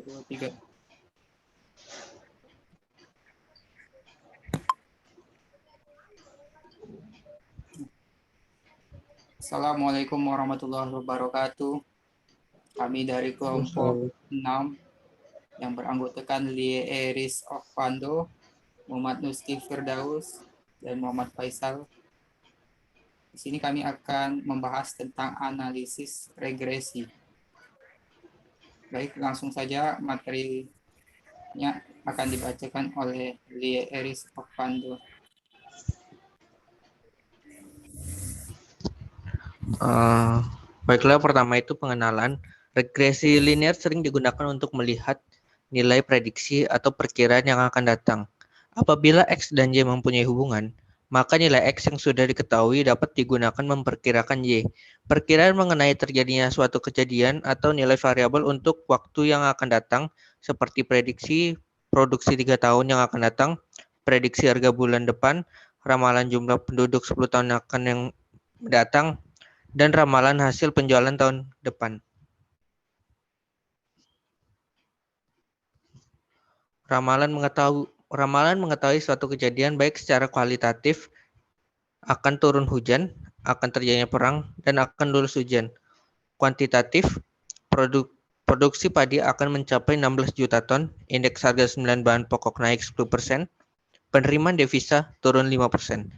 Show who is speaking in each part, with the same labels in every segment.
Speaker 1: Dua, tiga. Assalamualaikum warahmatullahi wabarakatuh. Kami dari kelompok 6 yang beranggotakan Lie Eris Okvando, Muhammad Nuski Firdaus, dan Muhammad Faisal. Di sini kami akan membahas tentang analisis regresi. Baik, langsung saja materinya akan dibacakan oleh Lie Eris Okvando.
Speaker 2: Baiklah, pertama itu pengenalan. Regresi linear sering digunakan untuk melihat nilai prediksi atau perkiraan yang akan datang. Apabila X dan Y mempunyai hubungan, maka nilai X yang sudah diketahui dapat digunakan memperkirakan Y. Perkiraan mengenai terjadinya suatu kejadian atau nilai variabel untuk waktu yang akan datang, seperti prediksi produksi 3 tahun yang akan datang, prediksi harga bulan depan, ramalan jumlah penduduk 10 tahun yang mendatang, dan ramalan hasil penjualan tahun depan. Ramalan mengetahui suatu kejadian baik secara kualitatif, akan turun hujan, akan terjadinya perang, dan akan lulus ujian. Kuantitatif, produksi padi akan mencapai 16 juta ton, indeks harga 9 bahan pokok naik 10%, penerimaan devisa turun 5%.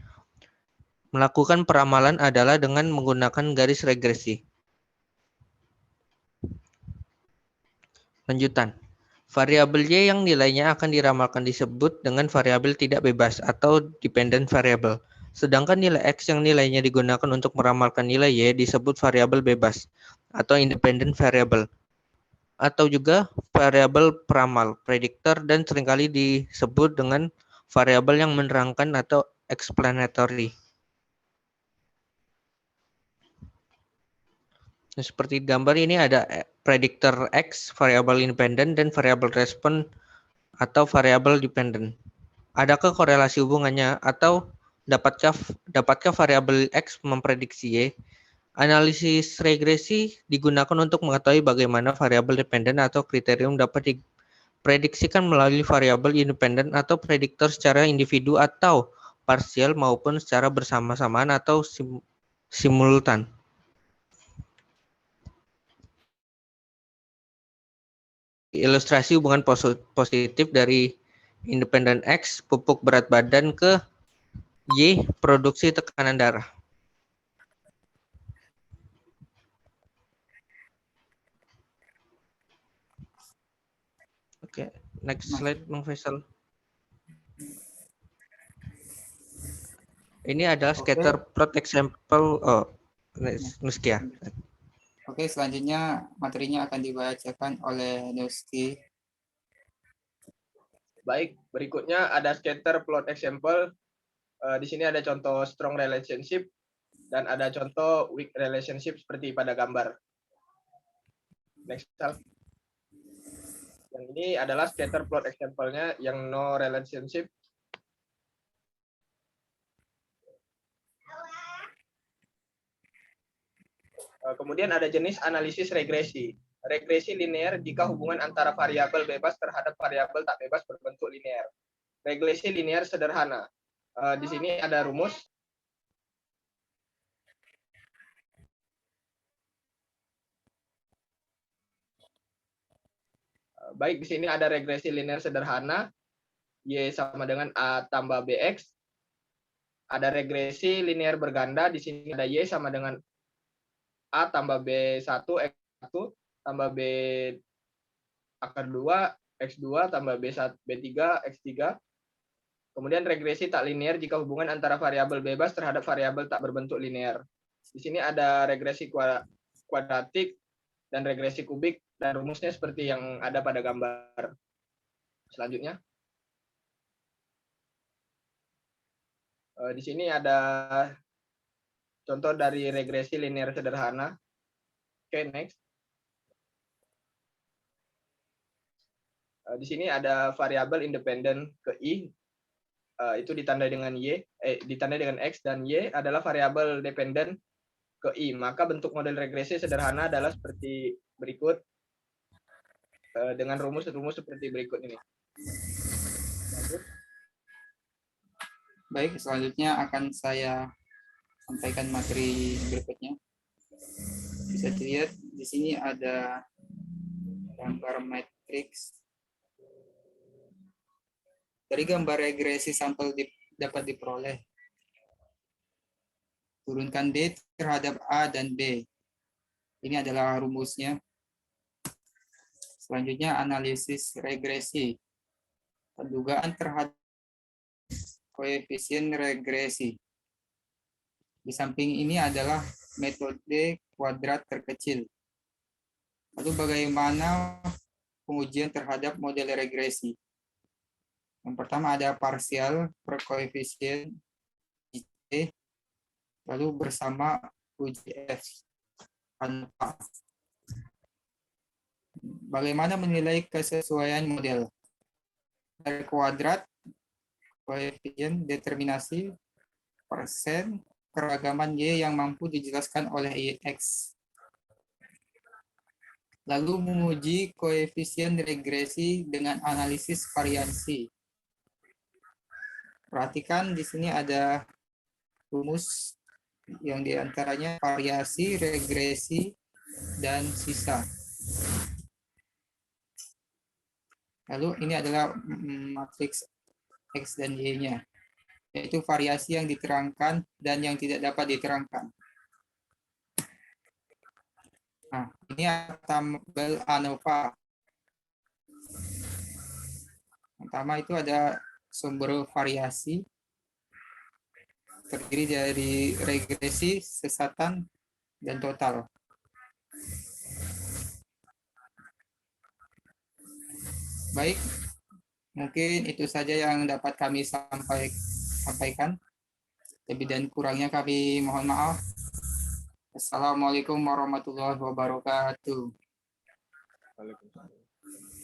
Speaker 2: Melakukan peramalan adalah dengan menggunakan garis regresi. Lanjutan. Variabel Y yang nilainya akan diramalkan disebut dengan variabel tidak bebas atau dependent variable. Sedangkan nilai X yang nilainya digunakan untuk meramalkan nilai Y disebut variabel bebas atau independent variable. Atau juga variabel peramal, prediktor, dan seringkali disebut dengan variabel yang menerangkan atau explanatory. Nah, seperti gambar ini ada prediktor X, variabel independen, dan variabel respon atau variabel dependent. Adakah korelasi hubungannya atau dapatkah variabel X memprediksi Y? Analisis regresi digunakan untuk mengetahui bagaimana variabel dependen atau kriterium dapat diprediksikan melalui variabel independen atau prediktor secara individu atau parsial maupun secara bersama-samaan atau simultan. Ilustrasi hubungan positif dari independen X, pupuk berat badan, ke Y, produksi tekanan darah. Oke, next slide, Bang Faisal. Ini adalah scatter plot example. Nuski ya.
Speaker 1: Oke, selanjutnya materinya akan dibacakan oleh Nuski.
Speaker 3: Baik, berikutnya ada scatter plot example. Di sini ada contoh strong relationship dan ada contoh weak relationship seperti pada gambar. Next slide. Yang ini adalah scatter plot example-nya yang no relationship. Kemudian ada jenis analisis regresi. Regresi linear jika hubungan antara variabel bebas terhadap variabel tak bebas berbentuk linear. Regresi linear sederhana. Di sini ada rumus. Baik, di sini ada regresi linear sederhana. Y sama dengan A tambah BX. Ada regresi linear berganda. Di sini ada Y sama dengan A tambah B1 X1 tambah B akar 2 X2 tambah B1 B3 X3. Kemudian regresi tak linear jika hubungan antara variabel bebas terhadap variabel tak berbentuk linear. Di sini ada regresi kuadratik dan regresi kubik dan rumusnya seperti yang ada pada gambar. Selanjutnya. Di sini ada contoh dari regresi linear sederhana. Oke, next. Di sini ada variabel independen ke I, itu ditandai dengan ditandai dengan X, dan Y adalah variabel dependen ke I. Maka bentuk model regresi sederhana adalah seperti berikut. dengan rumus-rumus seperti berikut ini. Lanjut.
Speaker 1: Baik, selanjutnya akan saya sampaikan materi berikutnya. Bisa dilihat di sini ada gambar matriks. Dari gambar regresi sampel dapat diperoleh. Turunkan D terhadap A dan B. Ini adalah rumusnya. Selanjutnya analisis regresi. Pendugaan terhadap koefisien regresi. Di samping ini adalah metode kuadrat terkecil. Lalu bagaimana pengujian terhadap model regresi? Yang pertama ada parsial per koefisien J, lalu bersama uji F. Bagaimana menilai kesesuaian model? Dari kuadrat, koefisien determinasi, persen, keragaman Y yang mampu dijelaskan oleh X. Lalu menguji koefisien regresi dengan analisis variansi. Perhatikan di sini ada rumus yang diantaranya variasi, regresi, dan sisa. Lalu ini adalah matriks X dan Y-nya, yaitu variasi yang diterangkan dan yang tidak dapat diterangkan. Nah, ini tabel ANOVA. Pertama itu ada sumber variasi, terdiri dari regresi, sesatan, dan total. Baik, mungkin itu saja yang dapat kami sampaikan. Lebih dan kurangnya kami mohon maaf. Assalamualaikum warahmatullahi wabarakatuh.
Speaker 3: Waalaikumsalam.